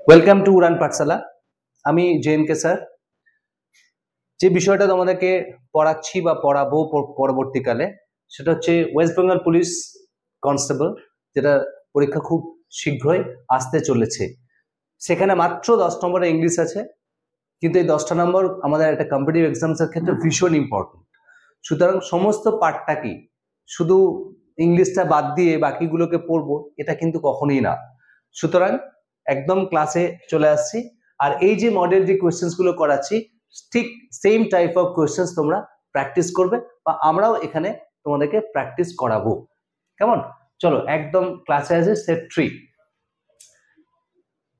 Welcome to উড়ান পাঠশালা। আমি জেএনকে sir. যে বিষয়টা তোমাদেরকে পড়াচ্ছি বা পড়াবো পরবর্তীকালে সেটা হচ্ছে ওয়েস্ট বেঙ্গল পুলিশ কনস্টেবল, যেটা পরীক্ষা খুব শীঘ্রই আসতে চলেছে। সেখানে মাত্র 10 নম্বরের ইংলিশ আছে, কিন্তু এই 10টা নম্বর আমাদের একটা কম্পিটিটিভ এক্সামসের ক্ষেত্রে ভীষণ ইম্পর্টেন্ট। সুতরাং সমস্ত পার্টটা কি শুধু ইংলিশটা বাদ দিয়ে বাকিগুলোকে পড়বো, এটা কিন্তু কখনোই না। সুতরাং একদম ক্লাসে চলে আসছি, আর এই যে মডেল যে কোয়েশ্চেন্স গুলো করাচ্ছি ঠিক সেম টাইপ অফ কোয়েশ্চেন্স তোমরা প্র্যাকটিস করবে, বা আমরাও এখানে তোমাদেরকে প্র্যাকটিস করাবো। কেমন? চলো একদম ক্লাসে আসি। সেট 3,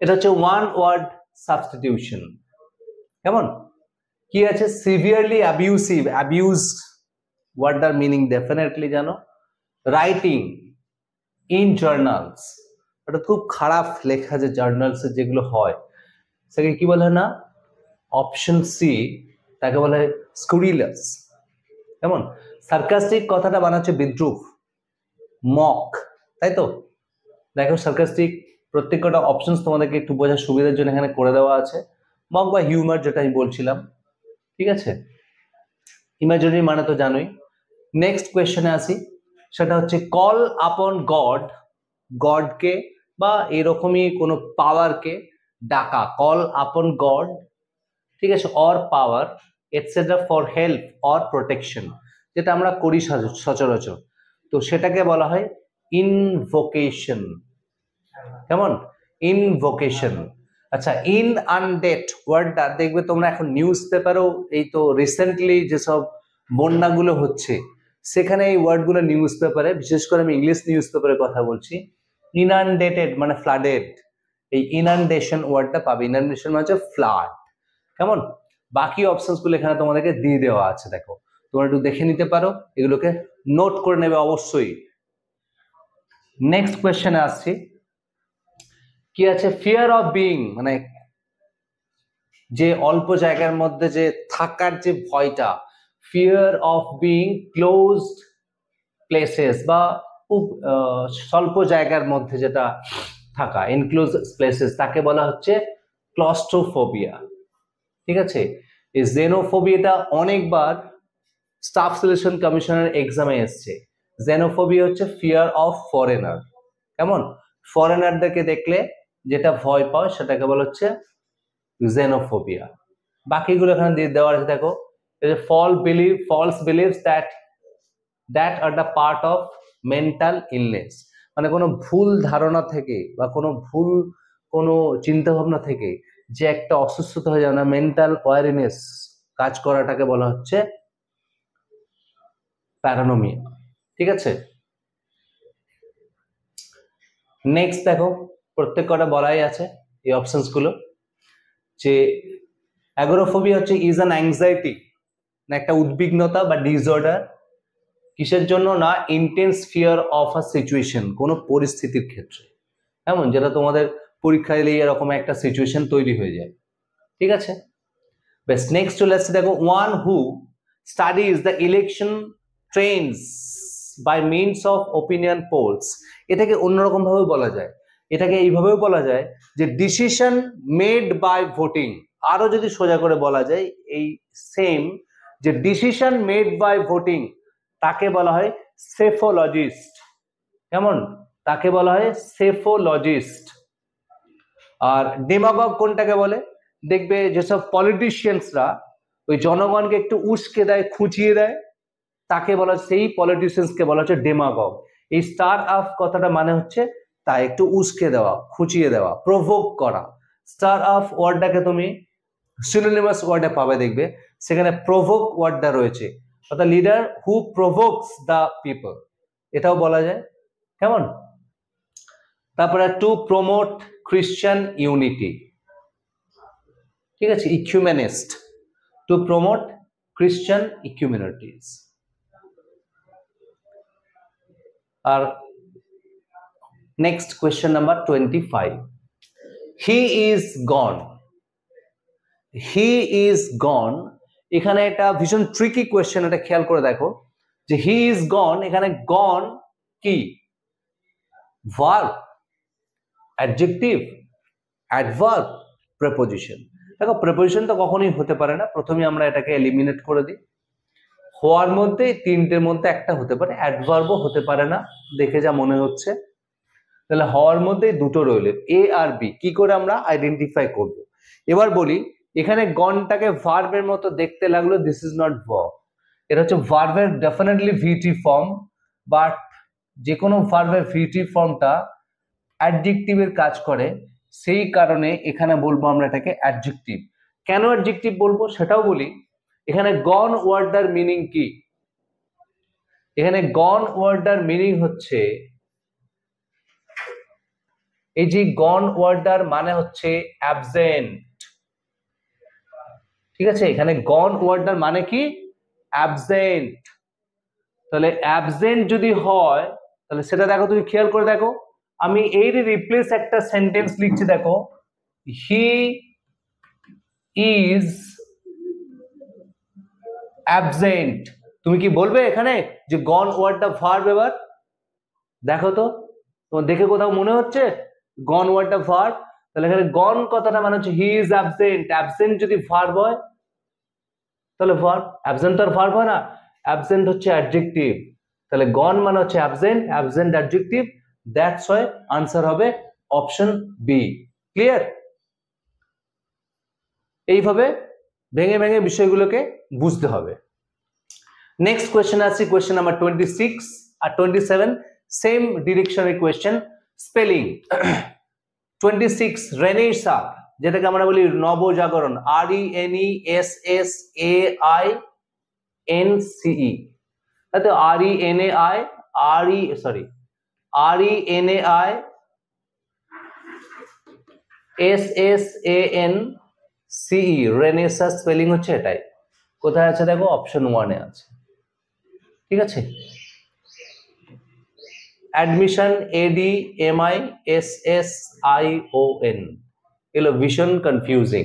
এটা হচ্ছে ওয়ান ওয়ার্ড সাবস্টিটিউশন। কেমন? কি আছে? সিভিয়ারলি অ্যাবিউসিভ, অ্যাবিউজ ওয়ার্ডটার মিনিং ডেফিনেটলি জানো। রাইটিং ইন জার্নালস, এটা খুব খারাপ লেখা যে জার্নালস যেগুলো হয় সেটাকে কি বলে না? অপশন সি, তাকে বলে স্কুরিলাস। কেমন? সার্কাস্টিক কথাটা বানাচ্ছে বিদ্রুপ, মক, তাই তো? দেখো সার্কাস্টিক প্রত্যেকটা অপশনস তোমাদেরকে একটু বোঝার সুবিধার জন্য এখানে করে দেওয়া আছে। মক বা হিউমার, যেটা আমি বলছিলাম, ঠিক আছে? ইমাজিনারি মানে তো জানোই। নেক্সট কোয়েশ্চেনে আসি, সেটা হচ্ছে কল আপন গড, গডকে বা এরকমই কোনো পাওয়ারকে ডাকা, কল আপন গড, ঠিক আছে, or power etcetera for help or protection, যেটা আমরা করি সচরাচর, তো সেটাকে বলা হয় ইনভোকেশন। কেমন? ইনভোকেশন। আচ্ছা, ইন আনডেট ওয়ার্ডটা দেখবে তোমরা এখন নিউজ পেপারও, এই তো রিসেন্টলি যেসব বন্যাগুলো হচ্ছে সেখানে এই ওয়ার্ডগুলো নিউজ পেপারে, বিশেষ করে আমি ইংলিশ নিউজ পেপারের কথা বলছি, ইনানডেটেড মানে ফ্লাডেড, এই ইনানডেশন ওয়ার্ডটা পাবে। ইনানডেশন মানে হচ্ছে ফ্লাড। কেমন? বাকি অপশনস গুলো এখানে তোমাদেরকে দিয়ে দেওয়া আছে, দেখো তোমরা একটু দেখে নিতে পারো, এগুলোকে নোট করে নেবে অবশ্যই। নেক্সট কোয়েশ্চেনে আসছি, কি আছে? ফিয়ার অফ বিং, মানে যে অল্প জায়গার মধ্যে যে থাকার যে ভয়টা, fear of being closed places, বা খুব স্বল্প জায়গার মধ্যে যেটা থাকা, এনক্লোজ প্লেসেস, তাকে বলা হচ্ছে ক্লস্ট্রোফোবিয়া। ঠিক আছে? এই জেনোফোবিয়াটা অনেকবার স্টাফ সিলেকশন কমিশনের এক্সামে এসছে। জেনোফোবিয়া হচ্ছে ফিয়ার অফ ফরেনার। কেমন? ফরেনারদেরকে দেখলে যেটা ভয় পাও সেটাকে বলা হচ্ছে জেনোফোবিয়া। বাকিগুলো এখানে দিয়ে দেওয়া আছে, দেখো false beliefs that are the part of mental illness, মানে কোনো ভুল ধারণা থেকে বা কোনো চিন্তা ভাবনা থেকে যে একটা অসুস্থতা হয়ে যায় না, মেন্টাল ওয়ারিনেস কাজ করাটাকে বলা হচ্ছে প্যারানোমিয়া। ঠিক আছে? নেক্সট দেখো, প্রত্যেক কটা বলাই আছে এই অপশনস গুলো, যে অ্যাগোরাফোবিয়া হচ্ছে ইজ অ্যান অ্যাংজাইটি, না একটা উদ্বিগ্নতা বা ডিসঅর্ডার। কিসের জন্য? না intense fear of a situation, কোনো পরিস্থিতির ক্ষেত্রে। এমন যেটা তোমাদের পরীক্ষায় দিলে এরকম একটা সিচুয়েশন তৈরি হয়ে যায়। ঠিক আছে? বেশ, নেক্সট চলে আসছে, দেখো one who studies the election trends by means of opinion polls. এটাকে অন্যরকম ভাবে বলা যায়, এটাকে এইভাবেও বলা যায় যে ডিসিশন মেড বাই ভোটিং। আরো যদি সোজা করে বলা যায় এই সেম, যে ডিসিশন মেড বাই ভোটিং তাকে বলা হয় সেফোলজিস্ট। কেমন? তাকে বলা হয় সেফোলজিস্ট। আর ডেমাগগ কোনটাকে বলে? দেখবে যেসব পলিটিশিয়ানসরা ওই জনগণকে একটু উস্কে দেয়, খুঁচিয়ে দেয়, তাকে বলা, সেই পলিটিশিয়ানসকে বলা হচ্ছে ডেমাগগ। এই স্টার আপ কথাটা মানে হচ্ছে তাই একটু উস্কে দেওয়া, খুঁচিয়ে দেওয়া, প্রভোক করা। স্টার আপ ওয়ার্ডটাকে তুমি সিনোনিমাস ওয়ার্ডে পাবে, দেখবে সেখানে প্রভোক ওয়ার্ডটা রয়েছে, অর্থাৎ লিডার হু প্রভোকস দ্য পিপল, এটাও বলা যায়। কেমন? তারপরে টু প্রমোট খ্রিস্টান ইউনিটি। ঠিক আছে? ইকুমেনিস্ট, টু প্রমোট খ্রিস্টান ইকুমেনিটিস। আর next question number 25, he is gone. He is gone, এখানে একটা ভীষণ ট্রিকি কোয়েশ্চেন, এটা খেয়াল করে দেখো, যে হি ইজ গন, এখানে গন কি? Verb, adjective, adverb, preposition. দেখো প্রেপোজিশন তো কখনোই হতে পারে না, প্রথমে আমরা এটাকে এলিমিনেট করে দিই। হওয়ার মধ্যে তিনটের মধ্যে একটা হতে পারে, অ্যাডভার্বও হতে পারে না দেখে যা মনে হচ্ছে। তাহলে হওয়ার মধ্যে দুটো রইল, এ আর বি। কি করে আমরা আইডেন্টিফাই করব? এবার বলি, এখানে গনটাকে ভার্বের মতো দেখতে লাগলো, দিস ইজ নট ভার্ব। এটা হচ্ছে ভার্বের ডেফিনেটলি ভিটি ফর্ম, বাট যে কোনো ভার্বের ভিটি ফর্মটা অ্যাডজেক্টিভের কাজ করে, সেই কারণে এখানে বলবো আমরা এটাকে অ্যাডজেক্টিভ। কেন অ্যাডজেক্টিভ বলবো সেটাও বলি। এখানে গন ওয়ার্ডটার মিনিং কি? এখানে গন ওয়ার্ডটার মিনিং হচ্ছে, এই যে গন ওয়ার্ডটার মানে হচ্ছে অ্যাবসেন্ট। ঠিক আছে, এখানে গন ওয়ার্ডটার মানে কি? অ্যাবসেন্ট। তাহলে অ্যাবসেন্ট যদি হয় তাহলে সেটা দেখো, তুমি খেয়াল করে দেখো, আমি এই রিপ্লেস একটা সেন্টেন্স লিখছি, দেখো হি ইজ অ্যাবসেন্ট। তুমি কি বলবে এখানে যে গন ওয়ার্ডটা ভার্ব? এবার দেখো তো, তোমার দেখে কোথাও মনে হচ্ছে গন ওয়ার্ডটা ভার্ব? তাহলে এখানে গন কথাটা মানে হচ্ছে হি ইজ অ্যাবসেন্ট। অ্যাবসেন্ট যদি ভার্ব হয় তাহলে ভার্ব, অ্যাবসেন্ট তো আর ভার্ব হয় না, অ্যাবসেন্ট হচ্ছে অ্যাডজেক্টিভ। তাহলে গন মানে হচ্ছে absent, absent adjective, that's why answer হবে অপশন বি। ক্লিয়ার? এইভাবে ভেঙে ভেঙে বিষয়গুলোকে বুঝতে হবে। নেক্সট কোয়েশ্চেন আসছি, কোয়েশ্চেন নাম্বার 26 আর 27, সেম ডিরেকশনের কোয়েশ্চেন। স্পেলিং 26 রেনেসাঁ, যেটাকে আমরা বলি নবজাগরণ, RENESSAINCE, তাই RENAISSANCE, রেনেসাঁ স্পেলিং হচ্ছে এটাই। কোথায় আছে দেখো, অপশন 1 এ আছে। ঠিক আছে, অ্যাডমিশন ADMISSION, এগুলো ভীষণ confusing.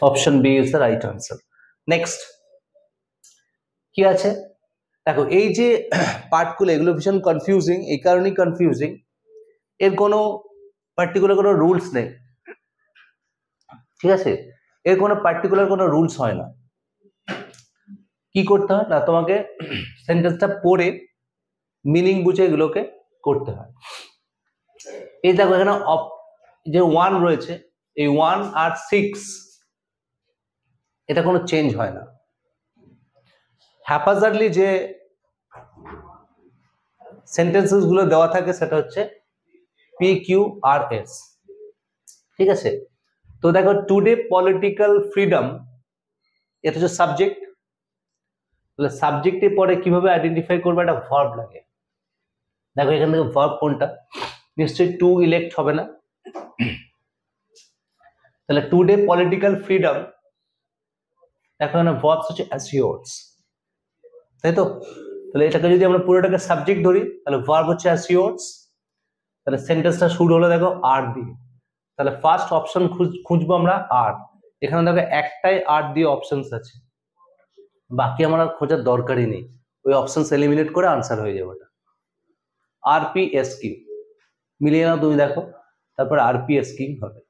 Option B is the right answer. Next কি আছে দেখো, এই যে পার্টগুলো এগুলো ভীষণ কনফিউজিং। এই কারণেই কনফিউজিং, এর কোনো পার্টিকুলার কোনো রুলস নেই। ঠিক আছে, এর কোনো পার্টিকুলার কোনো রুলস হয় না। কি করতে হয় না, তোমাকে সেন্টেন্সটা পড়ে মিনিং বুঝে এগুলোকে করতে হয়। এই দেখো এখানে যে 1 রয়েছে, এই 1 আর 6 এটা কোনো চেঞ্জ হয় না। হ্যাপাজার্ডলি যে সেন্টেন্সেস গুলো দেওয়া থাকে সেটা হচ্ছে PQRS। ঠিক আছে, তো দেখো টুডে পলিটিক্যাল ফ্রিডম, এটা হচ্ছে সাবজেক্ট। তাহলে সাবজেক্টের পরে কিভাবে আইডেন্টিফাই করবে? একটা ভার্ব লাগে। দেখো এখান থেকে ভার্ব কোনটা, নিশ্চয়ই টু ইলেক্ট হবে না। তাহলে টুডে পলিটিক্যাল ফ্রিডম, দেখো এখানে ভার্বস হচ্ছে অ্যাসিওরস, তাই তো? তাহলে এটাকে যদি আমরা পুরোটাকে সাবজেক্ট ধরি তাহলে ভার্ব হচ্ছে অ্যাসিওরস। তাহলে সেন্টেন্সটা শুরু হলো দেখো আর দিয়ে, তাহলে ফার্স্ট অপশন খুঁজবো আমরা আর। এখানে দেখো একটাই আর দিয়ে অপশনস আছে, বাকি আমার আর খোঁজার দরকারই নেই, ওই অপশনস এলিমিনেট করে আনসার হয়ে যাবে। ওটা RPSQ মিলিয়ে নাও তুমি, দেখো তারপর RPSQ হবে।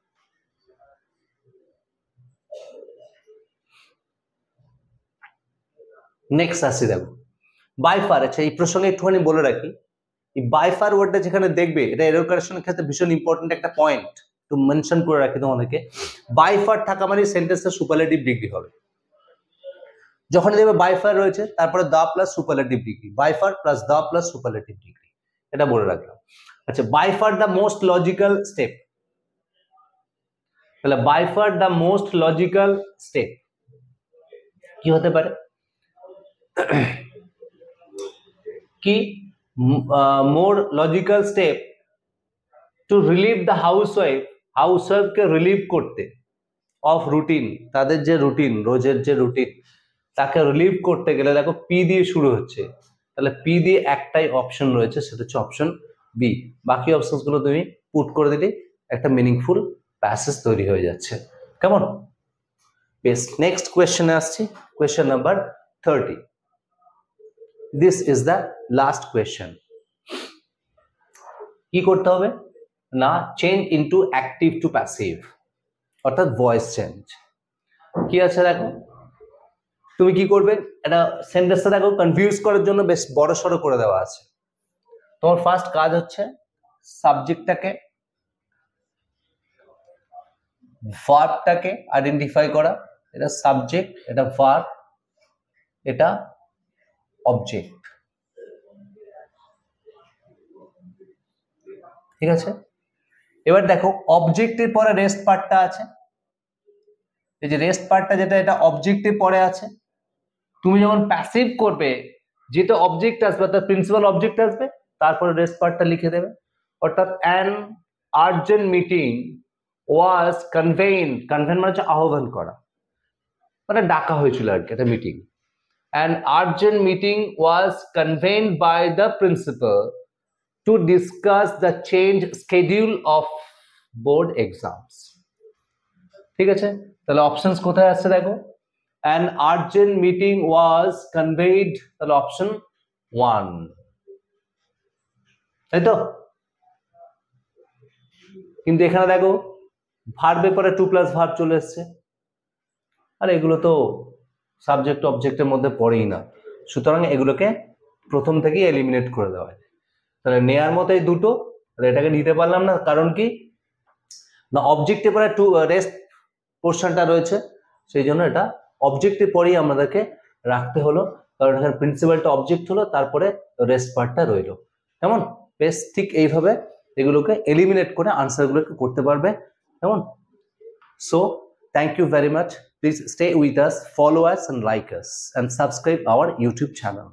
নেক্সট আসি দেখো বাইফার। আচ্ছা এই প্রসঙ্গে একটুখানি বলে রাখি, এই বাইফার ওয়ার্ডটা যেখানে দেখবে, এটা এরর কারেকশনের ক্ষেত্রে ভীষণ ইম্পর্টেন্ট একটা পয়েন্ট, তো মেনশন করে রাখি তোমাদেরকে। বাইফার থাকা মানে সেন্টেন্সটা সুপারলেটিভ ডিগ্রি হবে। যখন দেখবে বাইফার রয়েছে তারপরে the plus superlative degree, by far plus the plus superlative degree, এটা বলে রাখলাম। আচ্ছা, by far the most logical step, তাহলে by far the most logical step কি হতে পারে? কি more logical step to relieve the housewife, হাউসওয়াইফকে রিলিভ করতে, অফ রুটিন, তাদের যে রুটিন, রোজের যে রুটিন, তাকে রিলিভ করতে গেলে দেখো পি দিয়ে শুরু হচ্ছে, তাহলে পি দিয়ে একটাই অপশন রয়েছে, সেটা হচ্ছে অপশন বি। বাকি অপশনস গুলো তুমি পুট করে দিলে একটা মিনিংফুল প্যাসেজ তৈরি হয়ে যাচ্ছে। কেমন? বেশ, নেক্সট কোয়েশ্চেনে আসছি, question number 30. This is the last question. কি করতে হবে না, change into active to passive, অর্থাৎ ভয়েস চেঞ্জ। কি আছে দেখো, তুমি কি করবে, এটা সেন্টেন্সটা দেখো কনফিউজ করার জন্য বেশ বড় সড়ো করে দেওয়া আছে। তোমার ফার্স্ট কাজ হচ্ছে সাবজেক্টটাকে, ভার্বটাকে আইডেন্টিফাই করা। এটা সাবজেক্ট, এটা ভার্ব, এটা অবজেক্ট। ঠিক আছে, এবার দেখো অবজেক্টের পরে রেস্ট পার্টটা আছে, এই যে রেস্ট পার্টটা যেটা, এটা অবজেক্টের পরে আছে। তুমি যখন প্যাসিভ করবে, যেটা অবজেক্ট আসবে অর্থাৎ প্রিন্সিপাল অবজেক্ট আসবে, তারপরে রেস্ট পার্টটা লিখে দেবে। অর্থাৎ অ্যান আর্জেন্ট মিটিং ওয়াজ কনভেইন, কনভেইন মানে হচ্ছে আহ্বান করা, মানে ডাকা হয়েছিল আর কি, একটা meeting. An urgent meeting was convened by the principal to discuss the change schedule of board exams. ঠিক আছে, তাহলে অপশনস কোথায় আসছে দেখো, an urgent meeting was conveyed, তাহলে অপশন 1, তাই তো? কিন্তু এখানে দেখো ভার্বের পরে 2 + ভার্ব চলে এসছে, আর এগুলো তো সাবজেক্ট অবজেক্টের মধ্যে পড়েই না, সুতরাং এগুলোকে প্রথম থেকেই এলিমিনেট করে দেওয়া হয়। তাহলে নেয়ার মতো এই দুটো, এটাকে নিতে পারলাম না, কারণ কি না অবজেক্টের পরে রেস্ট পোর্শনটা রয়েছে, সেই জন্য এটা অবজেক্টের পরেই আমাদেরকে রাখতে হলো, কারণ এখানে প্রিন্সিপালটা অবজেক্ট হলো, তারপরে রেস্ট পার্টটা রইলো। কেমন? বেশ, ঠিক এইভাবে এগুলোকে এলিমিনেট করে আনসারগুলোকে করতে পারবে। কেমন? So thank you very much, please stay with us, follow us and like us and subscribe our YouTube channel.